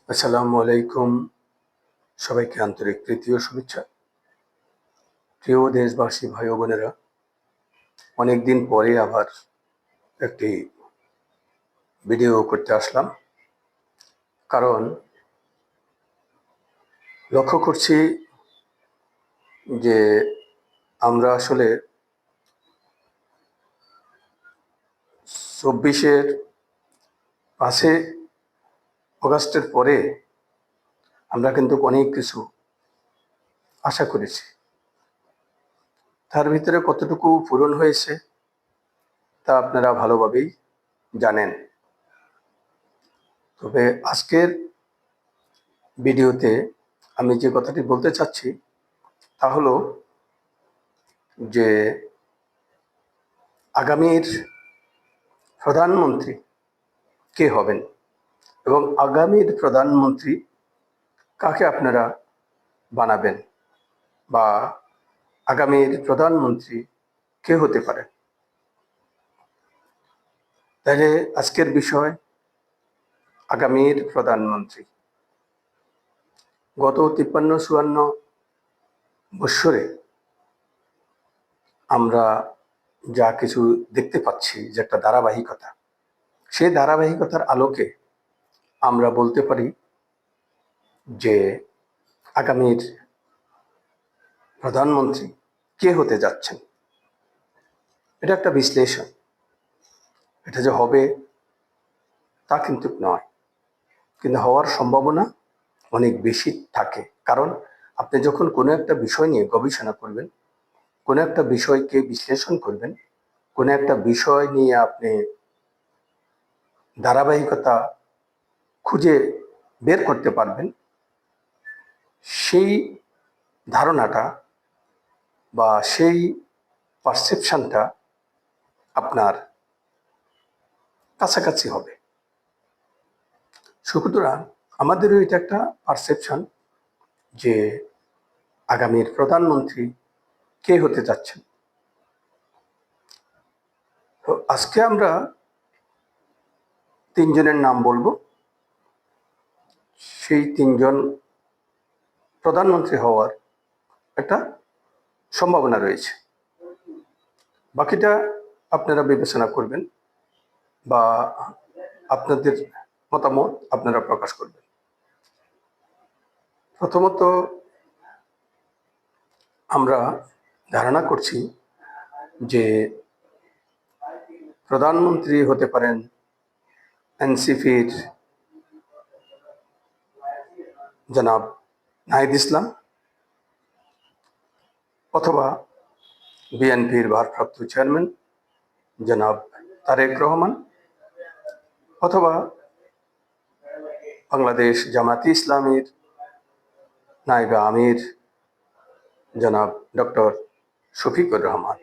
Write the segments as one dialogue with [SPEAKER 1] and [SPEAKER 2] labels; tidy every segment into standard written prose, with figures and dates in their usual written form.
[SPEAKER 1] আসসালামু আলাইকুম। সবাইকে আন্তরিক প্রীতি ও শুভেচ্ছা। প্রিয় দেশবাসী ভাই ও বোনেরা, অনেকদিন পরে আবার একটি ভিডিও করতে আসলাম। কারণ লক্ষ্য করছি যে আমরা আসলে ২৪-এর ৫ই অগাস্টের পরে আমরা কিন্তু অনেক কিছু আশা করেছি। তার ভিতরে কতটুকু পূরণ হয়েছে তা আপনারা ভালোভাবেই জানেন। তবে আজকের ভিডিওতে আমি যে কথাটি বলতে চাচ্ছি তা হলো যে আগামীর প্রধানমন্ত্রী কে হবেন এবং আগামীর প্রধানমন্ত্রী কাকে আপনারা বানাবেন বা আগামীর প্রধানমন্ত্রী কে হতে পারে। তাহলে আজকের বিষয় আগামীর প্রধানমন্ত্রী। গত ৫৩-৫৪ বৎসরে আমরা যা কিছু দেখতে পাচ্ছি যে একটা ধারাবাহিকতা, সেই ধারাবাহিকতার আলোকে আমরা বলতে পারি যে আগামীর প্রধানমন্ত্রী কে হতে যাচ্ছেন। এটা একটা বিশ্লেষণ। এটা যে হবে তা কিন্তু নয়, কিন্তু হওয়ার সম্ভাবনা অনেক বেশি থাকে। কারণ আপনি যখন কোনো একটা বিষয় নিয়ে গবেষণা করবেন, কোনো একটা বিষয়কে বিশ্লেষণ করবেন, কোনো একটা বিষয় নিয়ে আপনি ধারাবাহিকতা খুঁজে বের করতে পারবেন, সেই ধারণাটা বা সেই পারসেপশনটা আপনার কাছাকাছি হবে। সুতরাং আমাদেরও এটা একটা পারসেপশন যে আগামীর প্রধানমন্ত্রী কে হতে যাচ্ছেন। তো আজকে আমরা ৩ জনের নাম বলবো। সেই ৩ জন প্রধানমন্ত্রী হওয়ার একটা সম্ভাবনা রয়েছে। বাকিটা আপনারা বিবেচনা করবেন বা আপনাদের মতামত আপনারা প্রকাশ করবেন। প্রথমত আমরা ধারণা করছি যে প্রধানমন্ত্রী হতে পারেন এনসিপির জনাব নাহিদ ইসলাম, অথবা বিএনপির ভারপ্রাপ্ত চেয়ারম্যান জনাব তারেক রহমান, অথবা বাংলাদেশ জামায়াতে ইসলামীর নায়েবে আমির জনাব ডক্টর শফিকুর রহমান।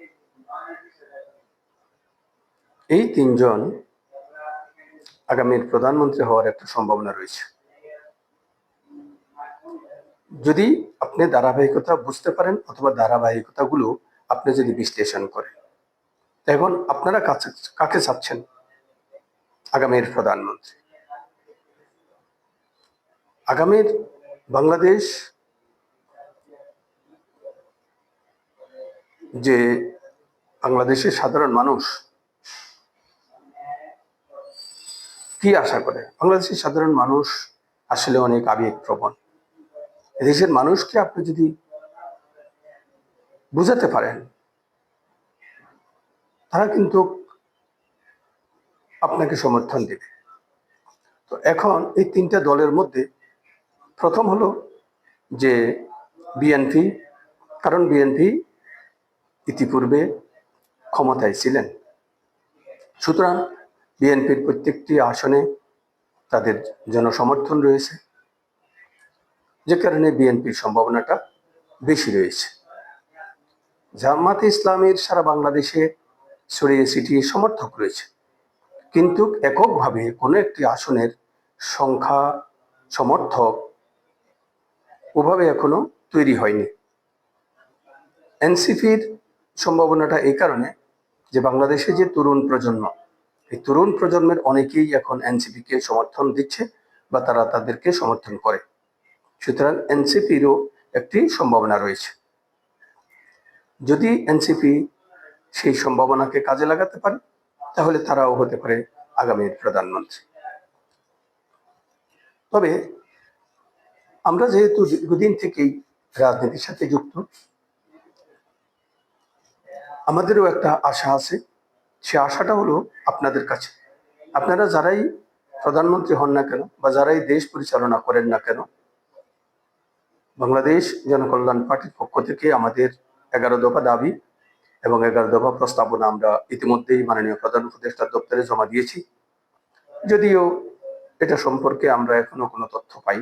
[SPEAKER 1] এই ৩ জন আগামীর প্রধানমন্ত্রী হওয়ার একটা সম্ভাবনা রয়েছে, যদি আপনি ধারাবাহিকতা বুঝতে পারেন অথবা ধারাবাহিকতাগুলো আপনি যদি বিশ্লেষণ করেন। এখন আপনারা কাকে চাচ্ছেন আগামীর প্রধানমন্ত্রী? আগামীর বাংলাদেশ যে বাংলাদেশের সাধারণ মানুষ কি আশা করে? বাংলাদেশের সাধারণ মানুষ আসলে অনেক আবেগপ্রবণ। দেশের মানুষকে আপনি যদি বুঝাতে পারেন, তারা কিন্তু আপনাকে সমর্থন দেবে। তো এখন এই ৩টা দলের মধ্যে প্রথম হলো যে বিএনপি, কারণ বিএনপি ইতিপূর্বে ক্ষমতায় ছিলেন। সুতরাং বিএনপির প্রত্যেকটি আসনে তাদের জনসমর্থন রয়েছে, যে কারণে বিএনপির সম্ভাবনাটা বেশি রয়েছে। জামায়াতে ইসলামের সারা বাংলাদেশে ছড়িয়ে ছিটিয়ে সমর্থক রয়েছে, কিন্তু এককভাবে কোনো একটি আসনের সংখ্যা সমর্থক ওভাবে এখনো তৈরি হয়নি। এনসিপির সম্ভাবনাটা এই কারণে যে বাংলাদেশে যে তরুণ প্রজন্ম, এই তরুণ প্রজন্মের অনেকেই এখন এনসিপিকে সমর্থন দিচ্ছে, বা তারা তাদেরকে সমর্থন করে। সুতরাং এনসিপিরও একটি সম্ভাবনা রয়েছে। যদি এনসিপি সেই সম্ভাবনাকে কাজে লাগাতে পারে তাহলে তারাও হতে পারে আগামীর প্রধানমন্ত্রী। তবে আমরা যেহেতু দীর্ঘদিন থেকেই রাজনীতির সাথে যুক্ত, আমাদেরও একটা আশা আছে। সে আশাটা হলো আপনাদের কাছে। আপনারা যারাই প্রধানমন্ত্রী হন না কেন বা যারাই দেশ পরিচালনা করেন না কেন, বাংলাদেশ জনকল্যাণ পার্টির পক্ষ থেকে আমাদের 11 দফা দাবি এবং 11 দফা প্রস্তাবনা আমরা ইতিমধ্যেই মাননীয় প্রধান উপদেষ্টার দপ্তরে জমা দিয়েছি। যদিও এটা সম্পর্কে আমরা এখনো কোনো তথ্য পাই।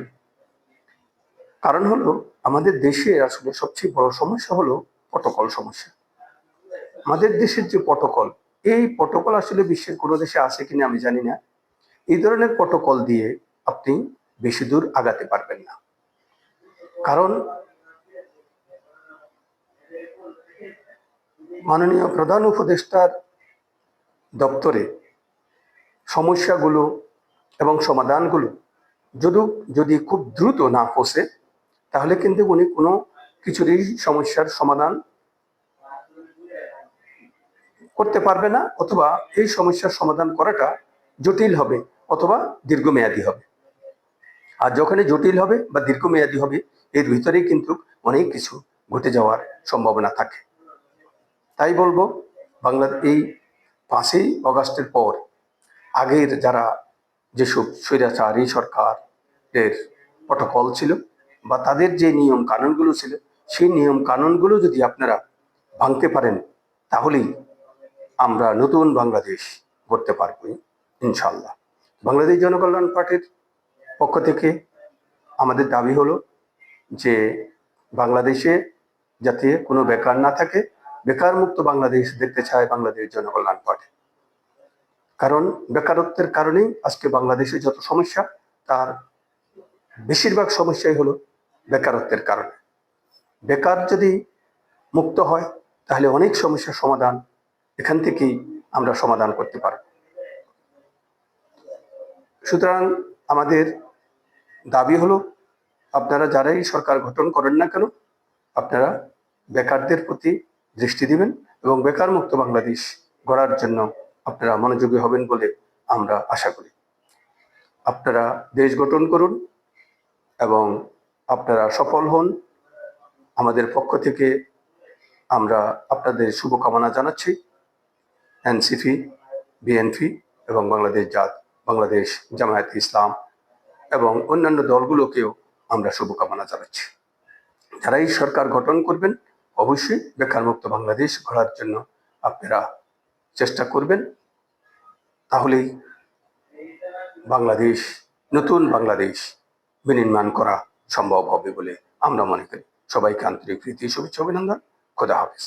[SPEAKER 1] কারণ হলো আমাদের দেশে আসলে সবচেয়ে বড় সমস্যা হলো প্রটোকল সমস্যা। আমাদের দেশের যে প্রটোকল, এই প্রটোকল আসলে বিশ্বের কোনো দেশে আছে কিনা আমি জানি না। এই ধরনের প্রটোকল দিয়ে আপনি বেশি দূর আগাতে পারবেন না। কারণ মাননীয় প্রধান উপদেষ্টার দপ্তরে সমস্যাগুলো এবং সমাধানগুলো যদি খুব দ্রুত না পৌঁছে তাহলে কিন্তু উনি কোনো কিছুরই সমস্যার সমাধান করতে পারবে না, অথবা এই সমস্যার সমাধান করাটা জটিল হবে অথবা দীর্ঘমেয়াদী হবে। আর যখনই জটিল হবে বা দীর্ঘমেয়াদী হবে, এর ভিতরেই কিন্তু অনেক কিছু ঘটে যাওয়ার সম্ভাবনা থাকে। তাই বলবো, এই 5ই অগাস্টের পর আগের যারা যেসব স্বৈরাচারী সরকারের প্রটোকল ছিল বা তাদের যে নিয়ম কানুনগুলো ছিল, সেই নিয়ম কানুনগুলো যদি আপনারা ভাঙতে পারেন তাহলেই আমরা নতুন বাংলাদেশ গড়তে পারবো ইনশাল্লাহ। বাংলাদেশ জনকল্যাণ পার্টির পক্ষ থেকে আমাদের দাবি হলো যে বাংলাদেশে যাতে কোনো বেকার না থাকে, বেকার মুক্ত বাংলাদেশ দেখতে চায় বাংলাদেশ জনকল্যাণ পার্টি। কারণ বেকারত্বের কারণেই আজকে বাংলাদেশে যত সমস্যা, তার বেশিরভাগ সমস্যাই হলো বেকারত্বের কারণে। বেকার যদি মুক্ত হয় তাহলে অনেক সমস্যার সমাধান এখান থেকেই আমরা সমাধান করতে পারব। সুতরাং আমাদের দাবি হলো, আপনারা যারাই সরকার গঠন করেন না কেন, আপনারা বেকারদের প্রতি দৃষ্টি দিবেন এবং বেকার মুক্ত বাংলাদেশ গড়ার জন্য আপনারা মনোযোগী হবেন বলে আমরা আশা করি। আপনারা দেশ গঠন করুন এবং আপনারা সফল হন। আমাদের পক্ষ থেকে আমরা আপনাদের শুভকামনা জানাচ্ছি। এনসিপি, বিএনপি এবং বাংলাদেশ জামায়াতে ইসলাম এবং অন্যান্য দলগুলোকেও আমরা শুভকামনা জানাচ্ছি। যারা এই সরকার গঠন করবেন অবশ্যই বেকার মুক্ত বাংলাদেশ গড়ার জন্য আপনারা চেষ্টা করবেন। তাহলেই বাংলাদেশ, নতুন বাংলাদেশ বিনির্মাণ করা সম্ভব হবে বলে আমরা মনে করি। সবাইকে আন্তরিক প্রীতি, শুভেচ্ছা, অভিনন্দন। খোদা হাফেজ।